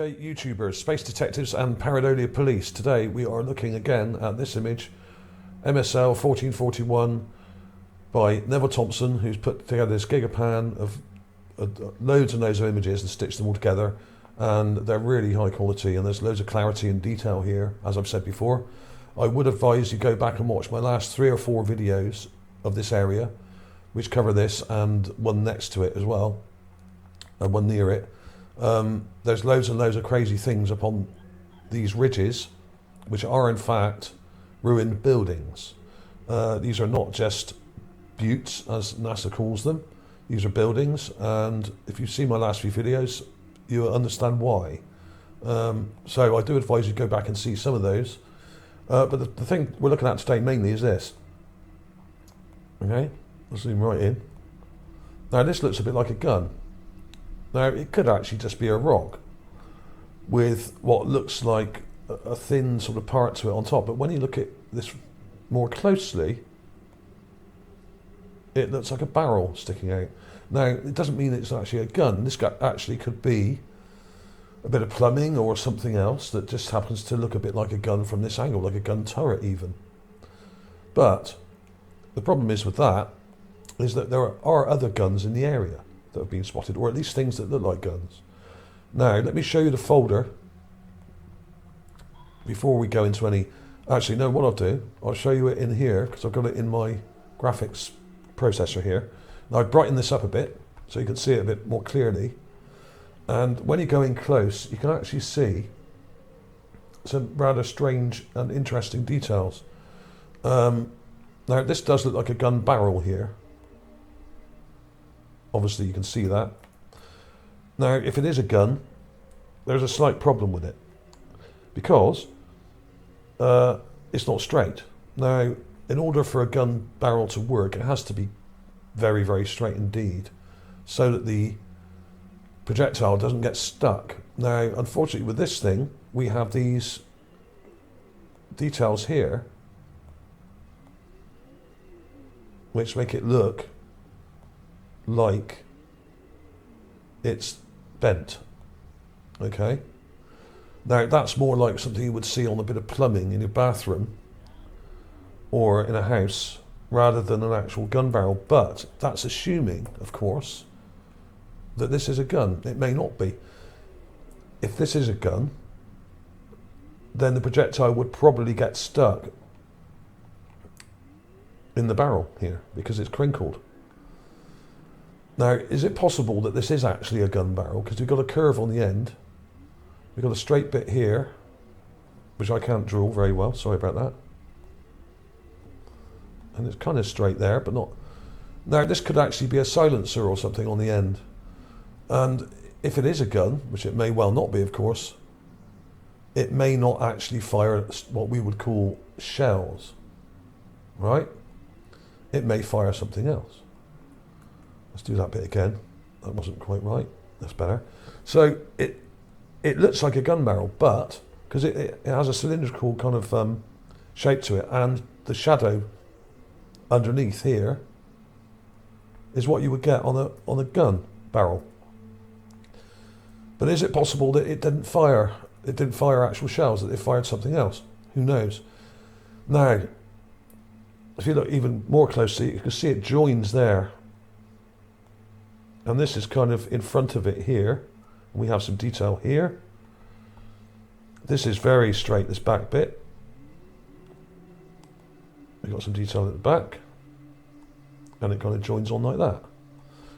Okay, YouTubers, space detectives and pareidolia police. Today we are looking again at this image, MSL 1441 by Neville Thompson, who's put together this GIGAPAN of loads and loads of images and stitched them all together, and they're really high quality and there's loads of clarity and detail here, as I've said before. I would advise you go back and watch my last 3 or 4 videos of this area, which cover this, and one next to it as well, and one near it. There's loads and loads of crazy things upon these ridges, which are in fact ruined buildings. These are not just buttes, as NASA calls them. These are buildings, and if you see my last few videos, you'll understand why. So I do advise you go back and see some of those. But the thing we're looking at today mainly is this. Okay, I'll zoom right in. Now this looks a bit like a gun. Now it could actually just be a rock with what looks like a thin sort of part to it on top, but when you look at this more closely, it looks like a barrel sticking out. Now it doesn't mean it's actually a gun. This actually could be a bit of plumbing or something else that just happens to look a bit like a gun from this angle, like a gun turret even. But the problem is with that is that there are other guns in the area that have been spotted, or at least things that look like guns. Now let me show you the folder before we go into any. Actually no, what I'll do, I'll show you it in here because I've got it in my graphics processor here. Now I've brightened this up a bit so you can see it a bit more clearly, and when you go in close you can actually see some rather strange and interesting details. Now this does look like a gun barrel here. Obviously you can see that. Now if it is a gun, there's a slight problem with it because it's not straight. Now in order for a gun barrel to work, it has to be very, very straight indeed, so that the projectile doesn't get stuck. Now unfortunately with this thing we have these details here which make it look like it's bent. Okay, now that's more like something you would see on a bit of plumbing in your bathroom or in a house rather than an actual gun barrel, but that's assuming, of course, that this is a gun. It may not be. If this is a gun, then the projectile would probably get stuck in the barrel here because it's crinkled. Now, is it possible that this is actually a gun barrel? Because we've got a curve on the end. We've got a straight bit here, which I can't draw very well, sorry about that. And it's kind of straight there, but not. Now, this could actually be a silencer or something on the end. And if it is a gun, which it may well not be, of course, it may not actually fire what we would call shells, right? It may fire something else. Let's do that bit again. That wasn't quite right. That's better. So it looks like a gun barrel, but because it has a cylindrical kind of shape to it, and the shadow underneath here is what you would get on a gun barrel. But is it possible that it didn't fire actual shells, that it fired something else? Who knows? Now, if you look even more closely, you can see it joins there. And this is kind of in front of it here. We have some detail here. This is very straight, this back bit. We've got some detail at the back. And it kind of joins on like that.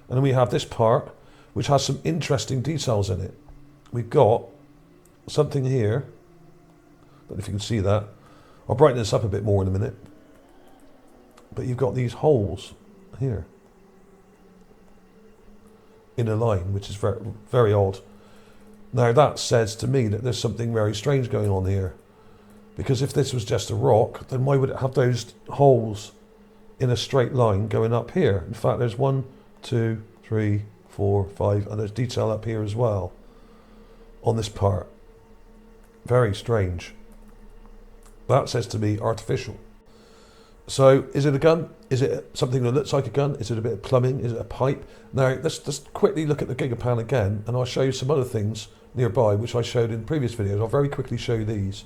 And then we have this part, which has some interesting details in it. We've got something here. I don't know if you can see that. I'll brighten this up a bit more in a minute. But you've got these holes here in a line, which is very, very odd. Now that says to me that there's something very strange going on here, because if this was just a rock, then why would it have those holes in a straight line going up here? In fact, there's 1, 2, 3, 4, 5, and there's detail up here as well on this part. Very strange. That says to me artificial. So is it a gun? Is it something that looks like a gun? Is it a bit of plumbing? Is it a pipe? Now let's just quickly look at the GIGAPAN again, and I'll show you some other things nearby, which I showed in previous videos. I'll very quickly show you these,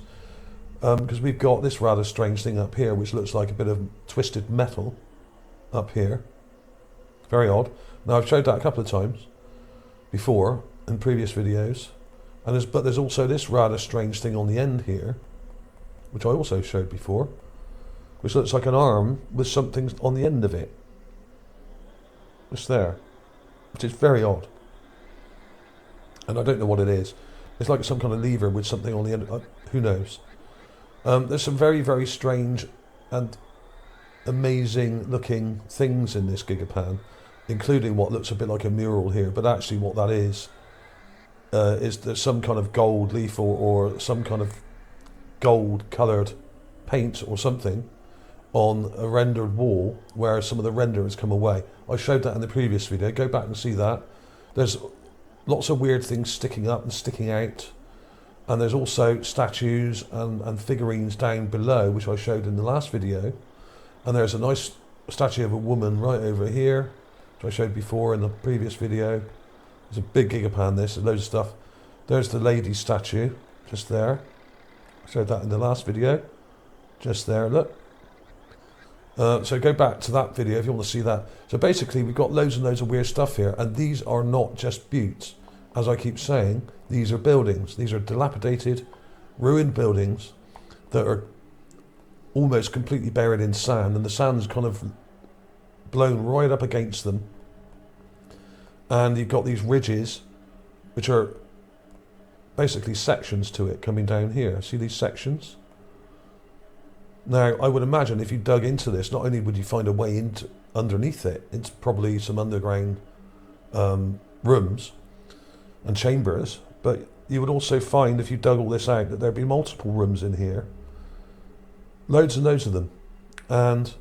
because we've got this rather strange thing up here, which looks like a bit of twisted metal up here. Very odd. Now, I've showed that a couple of times before in previous videos, and but there's also this rather strange thing on the end here, which I also showed before, which looks like an arm with something on the end of it. It's there, which is very odd. And I don't know what it is. It's like some kind of lever with something on the end. Who knows? There's some very, very strange and amazing looking things in this GIGAPAN, including what looks a bit like a mural here, but actually what that is there's some kind of gold leaf or some kind of gold coloured paint or something on a rendered wall where some of the render has come away. I showed that in the previous video. Go back and see that. There's lots of weird things sticking up and sticking out, and there's also statues and figurines down below, which I showed in the last video. And there's a nice statue of a woman right over here, which I showed before in the previous video. It's a big GIGAPAN, this, there's loads of stuff. There's the lady statue, just there. I showed that in the last video. Just there, look. So go back to that video if you want to see that. So basically we've got loads and loads of weird stuff here, and these are not just buttes. As I keep saying, these are buildings. These are dilapidated, ruined buildings that are almost completely buried in sand, and the sand's kind of blown right up against them. And you've got these ridges, which are basically sections to it coming down here. See these sections? Now, I would imagine if you dug into this, not only would you find a way into underneath it, it's probably some underground rooms and chambers, but you would also find, if you dug all this out, that there'd be multiple rooms in here. Loads and loads of them. And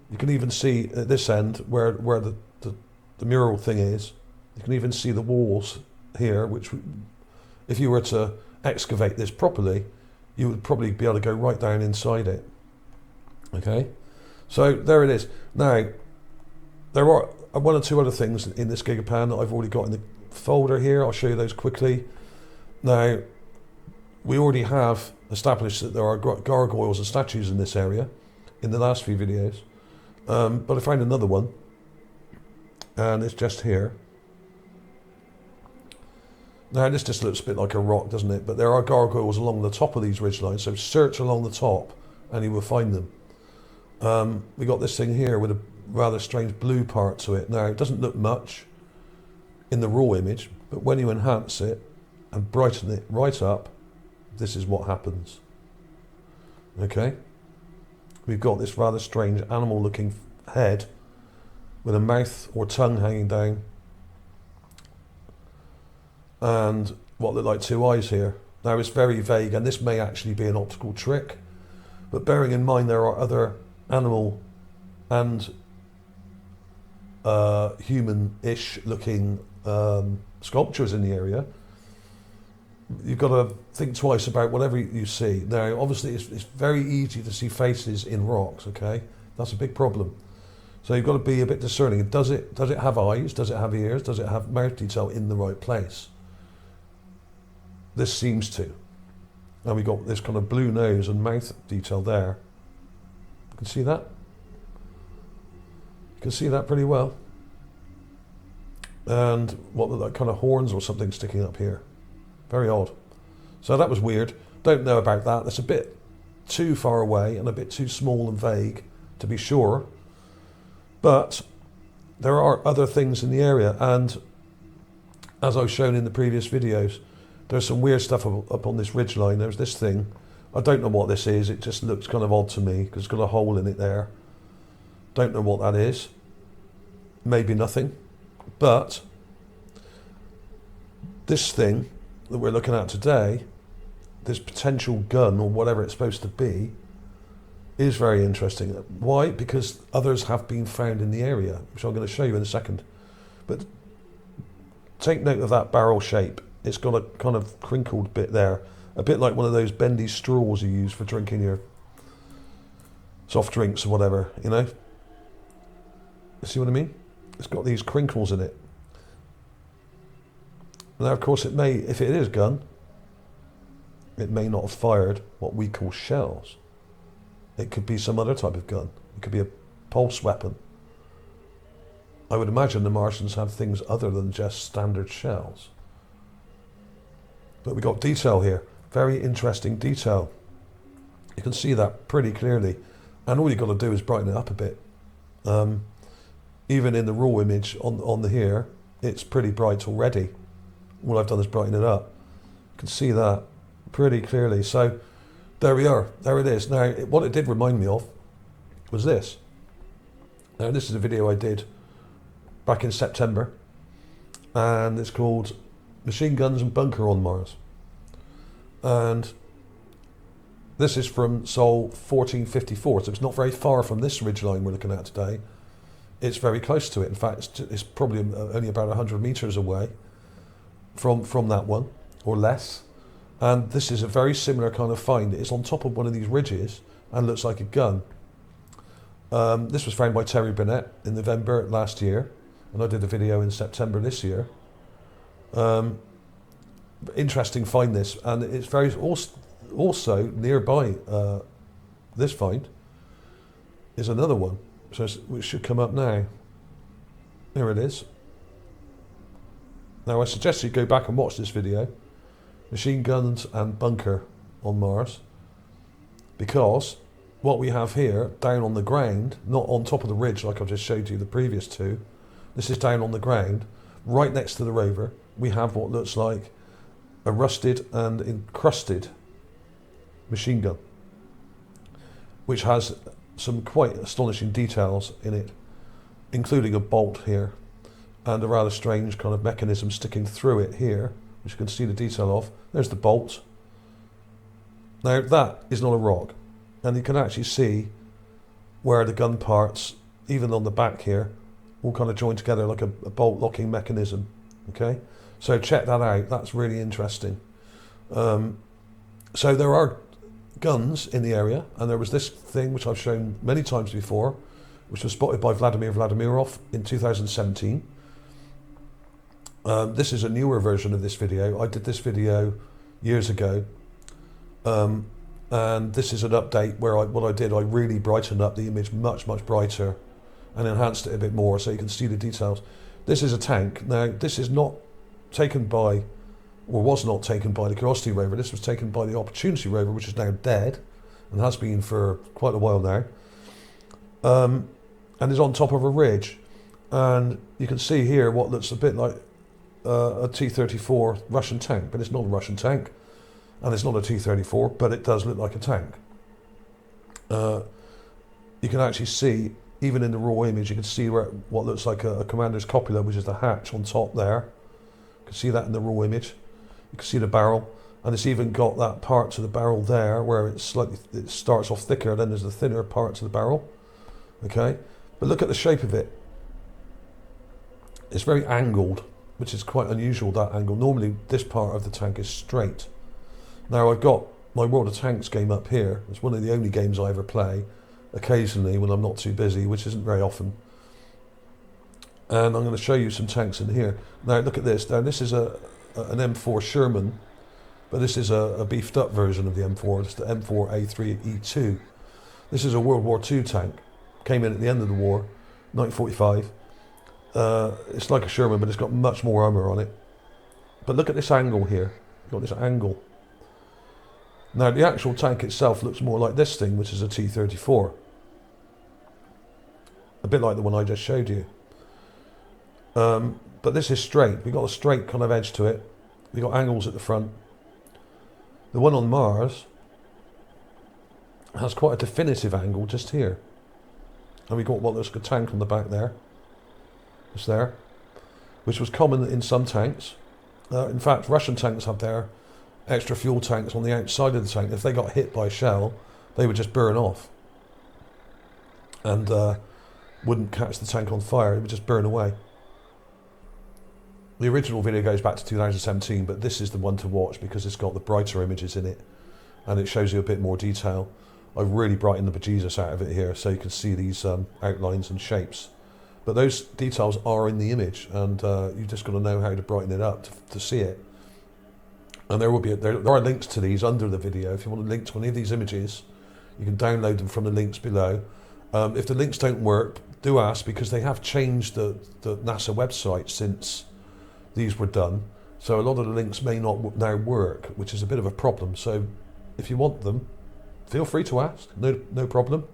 you can even see at this end where the mural thing is, you can even see the walls here, which if you were to excavate this properly, you would probably be able to go right down inside it. Okay, so there it is. Now, there are one or two other things in this GIGAPAN that I've already got in the folder here. I'll show you those quickly. Now, we already have established that there are gargoyles and statues in this area in the last few videos, but I found another one, and it's just here. Now, this just looks a bit like a rock, doesn't it? But there are gargoyles along the top of these ridgelines, so search along the top and you will find them. We got this thing here with a rather strange blue part to it. Now, it doesn't look much in the raw image, but when you enhance it and brighten it right up, this is what happens. Okay? We've got this rather strange animal-looking head with a mouth or tongue hanging down, and what look like two eyes here. Now, it's very vague, and this may actually be an optical trick, but bearing in mind there are other animal and human-ish looking sculptures in the area, you've got to think twice about whatever you see. Now, obviously, it's very easy to see faces in rocks, okay? That's a big problem. So you've got to be a bit discerning. Does it have eyes? Does it have ears? Does it have mouth detail in the right place? This seems to. Now we've got this kind of blue nose and mouth detail there. You can see that? You can see that pretty well. And what look like kind of horns or something sticking up here. Very odd. So that was weird. Don't know about that. That's a bit too far away and a bit too small and vague to be sure. But there are other things in the area, and as I've shown in the previous videos, there's some weird stuff up on this ridgeline. There's this thing. I don't know what this is. It just looks kind of odd to me because it's got a hole in it there. Don't know what that is. Maybe nothing. But this thing that we're looking at today, this potential gun or whatever it's supposed to be, is very interesting. Why? Because others have been found in the area, which I'm going to show you in a second. But take note of that barrel shape. It's got a kind of crinkled bit there, a bit like one of those bendy straws you use for drinking your soft drinks or whatever, you know? See what I mean? It's got these crinkles in it. Now, of course, it may, if it is a gun, it may not have fired what we call shells. It could be some other type of gun. It could be a pulse weapon. I would imagine the Martians have things other than just standard shells. But we got detail here. Very interesting detail. You can see that pretty clearly. And all you've got to do is brighten it up a bit. Even in the raw image on the here, it's pretty bright already. All I've done is brighten it up. You can see that pretty clearly. So there we are. There it is. Now, what it did remind me of was this. Now, this is a video I did back in September. And it's called Machine Guns and Bunker on Mars. And this is from Sol 1454. So it's not very far from this ridgeline we're looking at today. It's very close to it. In fact, it's probably only about 100 meters away from that one, or less. And this is a very similar kind of find. It's on top of one of these ridges and looks like a gun. This was found by Terry Burnett in November last year, and I did a video in September this year. Interesting find, this, and it's very also nearby. This find is another one, so which should come up now. There it is. Now, I suggest you go back and watch this video, Machine Guns and Bunker on Mars, because what we have here, down on the ground, not on top of the ridge like I've just showed you the previous two, this is down on the ground, right next to the rover, we have what looks like a rusted and encrusted machine gun, which has some quite astonishing details in it, including a bolt here, and a rather strange kind of mechanism sticking through it here, which you can see the detail of. There's the bolt. Now, that is not a rock, and you can actually see where the gun parts, even on the back here, all kind of joined together like a bolt locking mechanism. Okay, so check that out. That's really interesting. So there are guns in the area, and there was this thing which I've shown many times before, which was spotted by Vladimir Vladimirov in 2017. This is a newer version of this video. I did this video years ago, and this is an update where what I did, I really brightened up the image much brighter and enhanced it a bit more so you can see the details. This is a tank. Now, this is not taken by, or was not taken by, the Curiosity Rover. This was taken by the Opportunity Rover, which is now dead and has been for quite a while now, and is on top of a ridge. And you can see here what looks a bit like a T-34 Russian tank, but it's not a Russian tank, and it's not a T-34, but it does look like a tank. You can actually see, even in the raw image, you can see where what looks like a commander's copula, which is the hatch on top there. You can see that in the raw image. You can see the barrel, and it's even got that part to the barrel there where it starts off thicker, then there's the thinner part to the barrel. Okay, but look at the shape of it. It's very angled, which is quite unusual, that angle. Normally this part of the tank is straight. Now, I've got my World of Tanks game up here. It's one of the only games I ever play, occasionally when I'm not too busy, which isn't very often. And I'm going to show you some tanks in here. Now, look at this. Now, this is an M4 Sherman, but this is a beefed up version of the M4. It's the M4A3E2. This is a World War II tank. Came in at the end of the war, 1945. It's like a Sherman, but it's got much more armour on it. But look at this angle here. You've got this angle. Now, the actual tank itself looks more like this thing, which is a T-34. A bit like the one I just showed you. But this is straight. We've got a straight kind of edge to it. We've got angles at the front. The one on Mars has quite a definitive angle just here. And we've got what looks like a tank on the back there. It's there. Which was common in some tanks. In fact, Russian tanks have their extra fuel tanks on the outside of the tank. If they got hit by a shell, they would just burn off. And wouldn't catch the tank on fire. It would just burn away. The original video goes back to 2017, but this is the one to watch because it's got the brighter images in it and it shows you a bit more detail. I've really brightened the bejesus out of it here so you can see these outlines and shapes But those details are in the image, and you've just got to know how to brighten it up to see it. And there are links to these under the video. If you want to link to any of these images, you can download them from the links below. If the links don't work, do ask, because they have changed the NASA website since these were done. So a lot of the links may not now work, which is a bit of a problem. So if you want them, feel free to ask, no problem.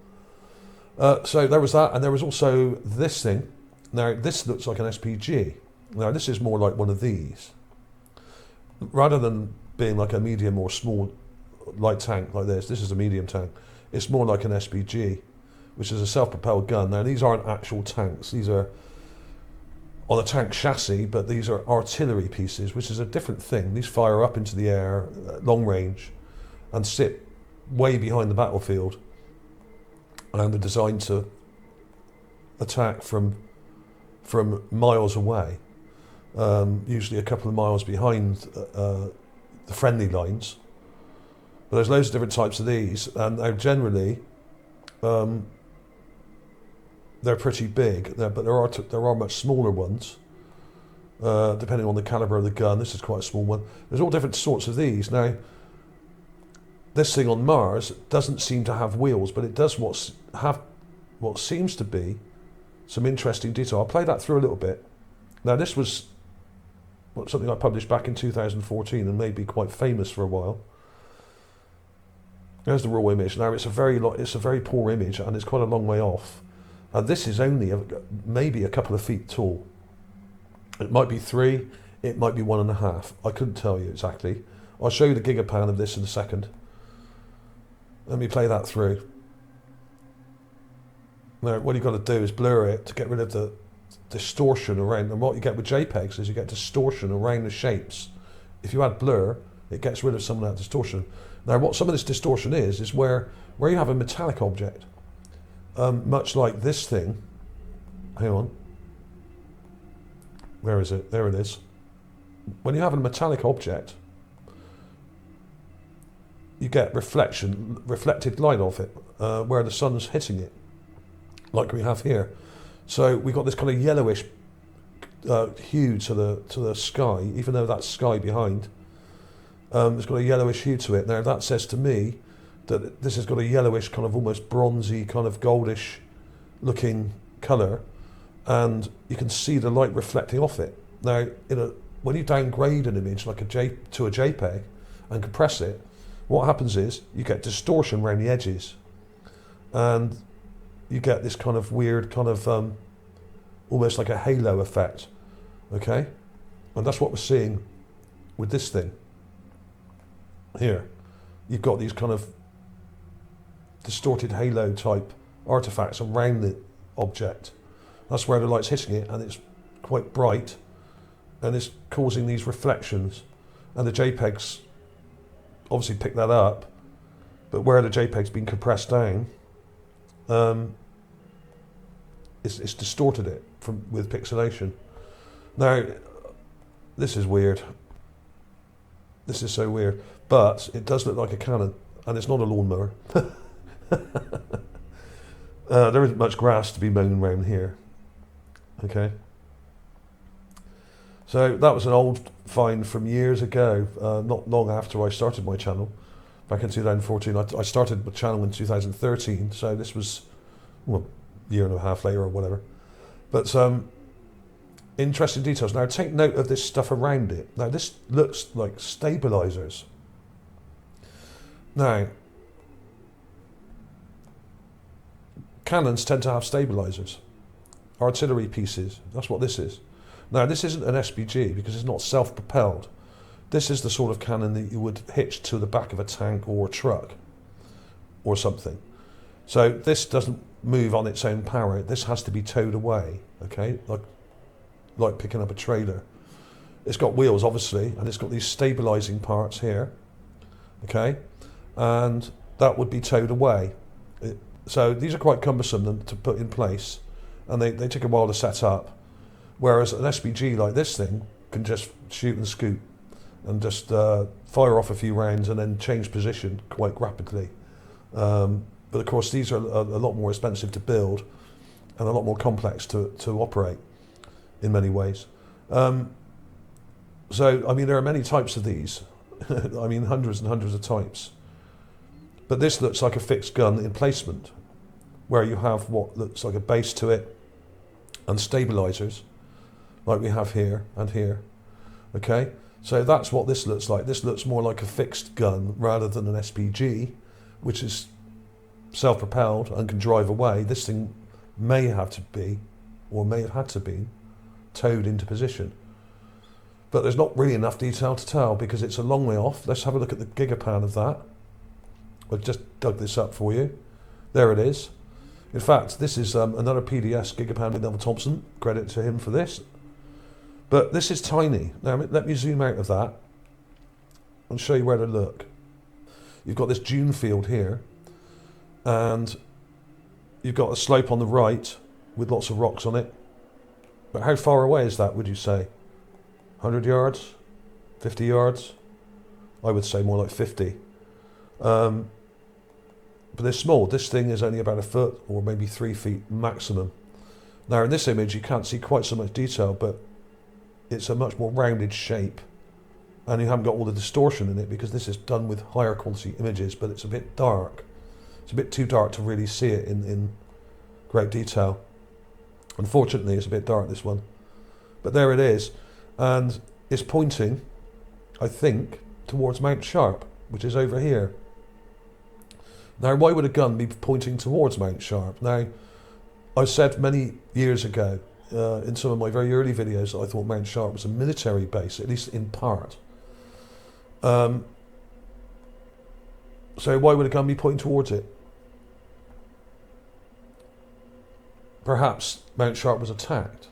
So there was that, and there was also this thing. Now this looks like an SPG. Now this is more like one of these. Rather than being like a medium or small light tank like this is a medium tank. It's more like an SPG, which is a self-propelled gun. Now these aren't actual tanks. These are on a tank chassis, but these are artillery pieces, which is a different thing. These fire up into the air, long range, and sit way behind the battlefield. And they're designed to attack from miles away, usually a couple of miles behind the friendly lines. But there's loads of different types of these, and they're generally they're pretty big. But there are much smaller ones, depending on the caliber of the gun. This is quite a small one. There's all different sorts of these. Now, this thing on Mars doesn't seem to have wheels, but it does have what seems to be some interesting detail. I'll play that through a little bit. Now this was something I published back in 2014 and made me quite famous for a while. There's the raw image. Now it's a very poor image, and it's quite a long way off. And this is only maybe a couple of feet tall. It might be 3, it might be 1.5. I couldn't tell you exactly. I'll show you the GIGAPAN of this in a second. Let me play that through. Now, what you've got to do is blur it to get rid of the distortion around. And what you get with JPEGs is you get distortion around the shapes. If you add blur, it gets rid of some of that distortion. Now, what some of this distortion is where you have a metallic object, much like this thing. Hang on. Where is it? There it is. When you have a metallic object, you get reflected light of it, where the sun's hitting it, like we have here. So we've got this kind of yellowish hue to the sky, even though that's sky behind. It's got a yellowish hue to it. Now that says to me that this has got a yellowish, kind of almost bronzy, kind of goldish looking colour, and you can see the light reflecting off it. Now, when you downgrade an image like to a JPEG and compress it, what happens is you get distortion around the edges, and you get this kind of weird, kind of almost like a halo effect. Okay, and that's what we're seeing with this thing here. You've got these kind of distorted halo type artifacts around the object. That's where the light's hitting it, and it's quite bright, and it's causing these reflections, and the JPEGs obviously pick that up, but where the JPEG's been compressed down, it's distorted it with pixelation. Now, this is weird. This is so weird, but it does look like a cannon, and it's not a lawnmower. There isn't much grass to be mown around here. Okay. So that was an old find from years ago, not long after I started my channel, back in 2014. I started the channel in 2013, so this was, well, a year and a half later or whatever. But interesting details. Now take note of this stuff around it. Now this looks like stabilizers. Now, cannons tend to have stabilizers, artillery pieces. That's what this is. Now this isn't an SPG because it's not self-propelled. This is the sort of cannon that you would hitch to the back of a tank or a truck or something. So this doesn't move on its own power. This has to be towed away, okay, like picking up a trailer. It's got wheels, obviously, and it's got these stabilizing parts here, okay, and that would be towed away. So these are quite cumbersome to put in place, and they take a while to set up, whereas an SPG like this thing can just shoot and scoot and just fire off a few rounds and then change position quite rapidly. But of course these are a lot more expensive to build, and a lot more complex to operate in many ways. So, I mean, there are many types of these. I mean, hundreds and hundreds of types. But this looks like a fixed gun emplacement, where you have what looks like a base to it and stabilizers, like we have here and here. Okay, so that's what this looks like. This looks more like a fixed gun rather than an SPG, which is self-propelled and can drive away. This thing may have to be, or may have had to be, towed into position. But there's not really enough detail to tell because it's a long way off. Let's have a look at the GIGAPAN of that. I've just dug this up for you. There it is. In fact, this is another PDS GIGAPAN with Neville Thompson. Credit to him for this. But this is tiny. Now, let me zoom out of that and show you where to look. You've got this dune field here, and you've got a slope on the right with lots of rocks on it. But how far away is that, would you say? 100 yards? 50 yards? I would say more like 50. But they're small. This thing is only about a foot or maybe 3 feet maximum. Now in this image you can't see quite so much detail, but it's a much more rounded shape, and you haven't got all the distortion in it because this is done with higher quality images, but it's a bit dark. It's a bit too dark to really see it in great detail. Unfortunately it's a bit dark, this one. But there it is, and it's pointing, I think, towards Mount Sharp, which is over here. Now, why would a gun be pointing towards Mount Sharp? Now, I said many years ago in some of my very early videos that I thought Mount Sharp was a military base, at least in part. So why would a gun be pointing towards it? Perhaps Mount Sharp was attacked,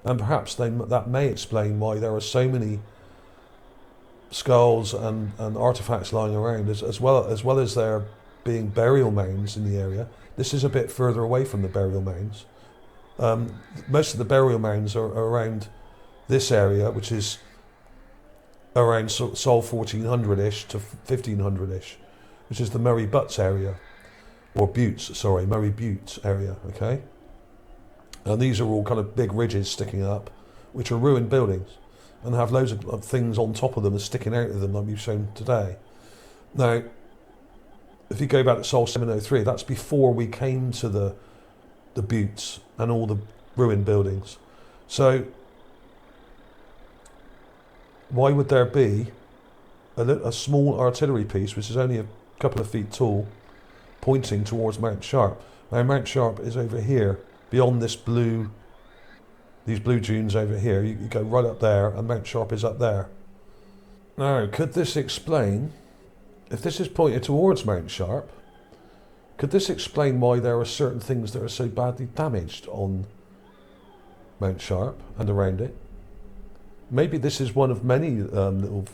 and perhaps that may explain why there are so many skulls and artifacts lying around, as well as there being burial mounds in the area. This is a bit further away from the burial mounds. Most of the burial mounds are around this area, which is around Sol 1400-ish to 1500-ish, which is the Murray Butts area, or Buttes, sorry, Murray Buttes area, okay? And these are all kind of big ridges sticking up, which are ruined buildings, and have loads of things on top of them and sticking out of them like we've shown today. Now, if you go back to Sol 703, that's before we came to the buttes and all the ruined buildings. So why would there be a small artillery piece, which is only a couple of feet tall, pointing towards Mount Sharp? Now Mount Sharp is over here, beyond these blue dunes over here. You go right up there, and Mount Sharp is up there. Now, could this explain, if this is pointed towards Mount Sharp, could this explain why there are certain things that are so badly damaged on Mount Sharp and around it? Maybe this is one of many little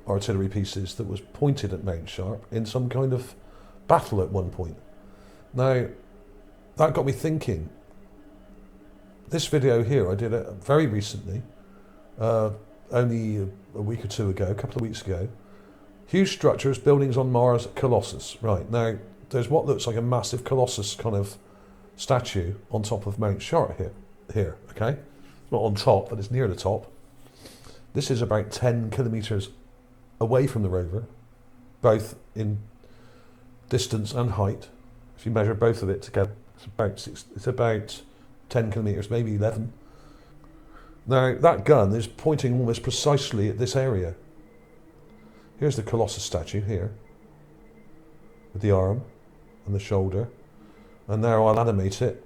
artillery pieces that was pointed at Mount Sharp in some kind of battle at one point. Now, that got me thinking. This video here, I did it very recently, only a week or two ago, a couple of weeks ago. Huge structures, buildings on Mars, Colossus. Right, now there's what looks like a massive Colossus kind of statue on top of Mount Sharp here, okay? It's not on top, but it's near the top. This is about 10 kilometres away from the rover, both in distance and height. If you measure both of it together, it's about 10 kilometres, maybe 11. Now, that gun is pointing almost precisely at this area. Here's the Colossus statue here, with the arm and the shoulder. And now I'll animate it,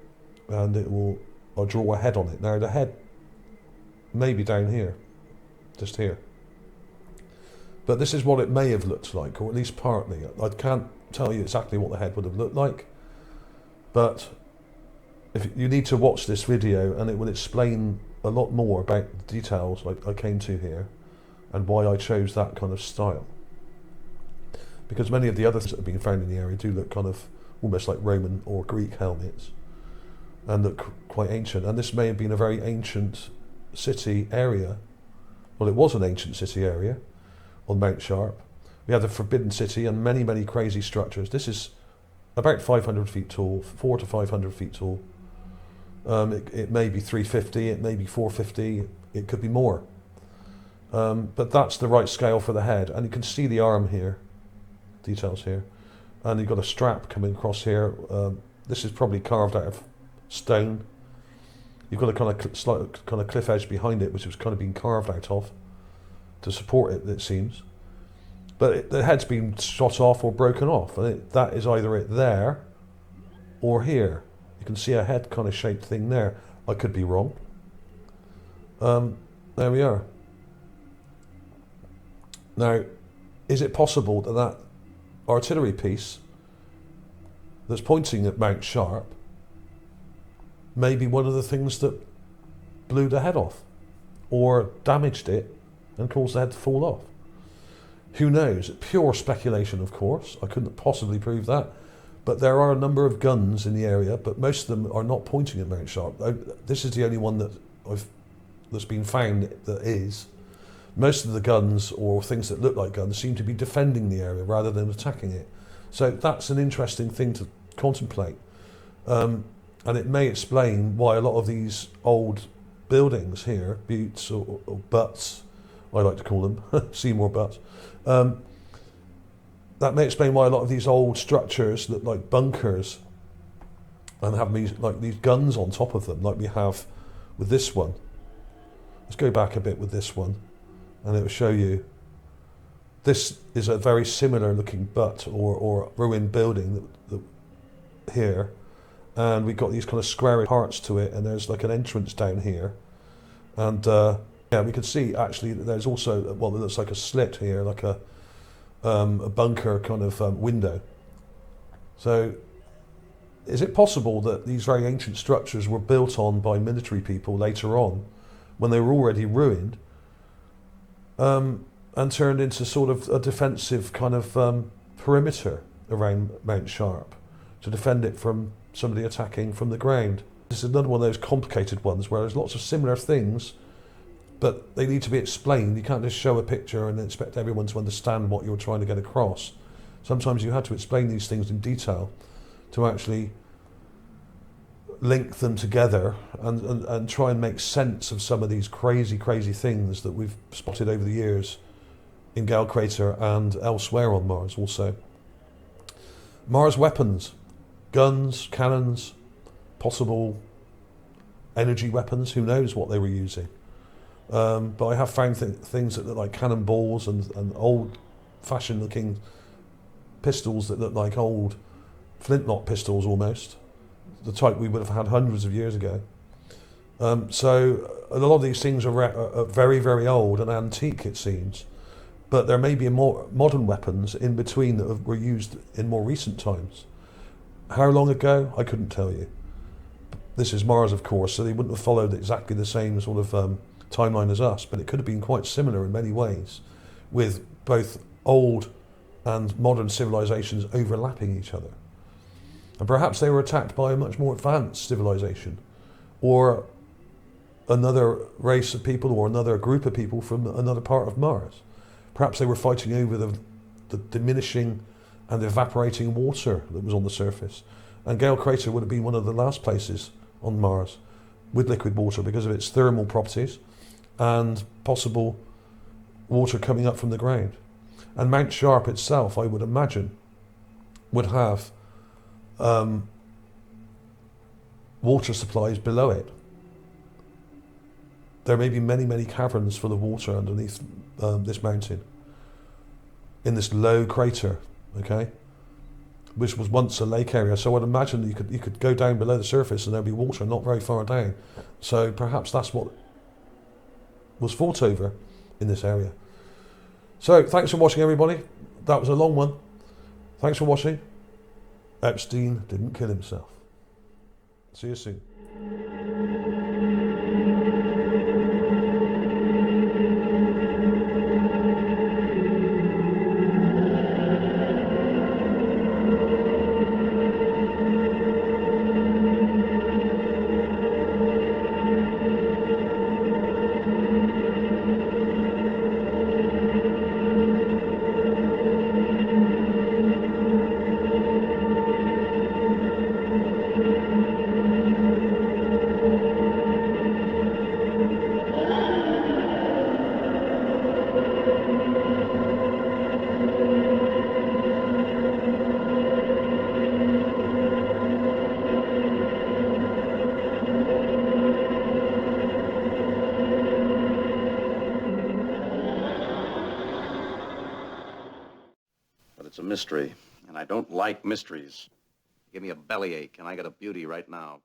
and I'll draw a head on it. Now, the head may be down here, just here. But this is what it may have looked like, or at least partly. I can't tell you exactly what the head would have looked like, but if you need to watch this video, and it will explain a lot more about the details I came to here and why I chose that kind of style. Because many of the others that have been found in the area do look kind of almost like Roman or Greek helmets and look quite ancient. And this may have been a very ancient city area. Well, it was an ancient city area on Mount Sharp. We have the Forbidden City and many, many crazy structures. This is about 500 feet tall, 400 to 500 feet tall. It may be 350, it may be 450, it could be more. But that's the right scale for the head. And you can see the arm here, details here. And you've got a strap coming across here. This is probably carved out of stone. You've got a kind of slight kind of cliff edge behind it, which was kind of been carved out of to support it, it seems. But the head's been shot off or broken off, and that is either it there or here. You can see a head kind of shaped thing there. I could be wrong. There we are. Now, is it possible that that artillery piece that's pointing at Mount Sharp may be one of the things that blew the head off or damaged it and caused the head to fall off? Who knows? Pure speculation, of course. I couldn't possibly prove that. But there are a number of guns in the area, but most of them are not pointing at Mount Sharp. This is the only one that's been found that is. Most of the guns or things that look like guns seem to be defending the area rather than attacking it. So that's an interesting thing to contemplate. And it may explain why a lot of these old buildings here, buttes or butts, I like to call them, Seymour butts, that may explain why a lot of these old structures look like bunkers and have these guns on top of them, like we have with this one. Let's go back a bit with this one, and it will show you. This is a very similar looking butt or ruined building that here, and we've got these kind of square parts to it, and there's like an entrance down here, and yeah, we can see actually that there's also, well, it looks like a slit here, like a bunker kind of window. So is it possible that these very ancient structures were built on by military people later on when they were already ruined, and turned into sort of a defensive kind of perimeter around Mount Sharp to defend it from somebody attacking from the ground? This is another one of those complicated ones where there's lots of similar things, but they need to be explained. You can't just show a picture and expect everyone to understand what you're trying to get across. Sometimes you have to explain these things in detail to actually link them together and try and make sense of some of these crazy things that we've spotted over the years in Gale Crater and elsewhere on Mars also. Mars weapons, guns, cannons, possible energy weapons, who knows what they were using. But I have found things that look like cannonballs and old-fashioned looking pistols that look like old flintlock pistols almost, the type we would have had hundreds of years ago. So a lot of these things are very old and antique, it seems, but there may be more modern weapons in between that were used in more recent times. How long ago? I couldn't tell you. This is Mars, of course, so they wouldn't have followed exactly the same sort of timeline as us, but it could have been quite similar in many ways, with both old and modern civilizations overlapping each other. And perhaps they were attacked by a much more advanced civilization, or another race of people, or another group of people from another part of Mars. Perhaps they were fighting over the diminishing and evaporating water that was on the surface. And Gale Crater would have been one of the last places on Mars with liquid water because of its thermal properties and possible water coming up from the ground. And Mount Sharp itself, I would imagine, would have water supplies below it. There may be many caverns full of water underneath this mountain, in this low crater, okay, which was once a lake area. So I'd imagine that you could go down below the surface and there'd be water not very far down. So perhaps that's what was fought over in this area. So thanks for watching, everybody. That was a long one. Thanks for watching. Epstein didn't kill himself. See you soon. mystery, and I don't like mysteries. Give me a bellyache, and I got a beauty right now.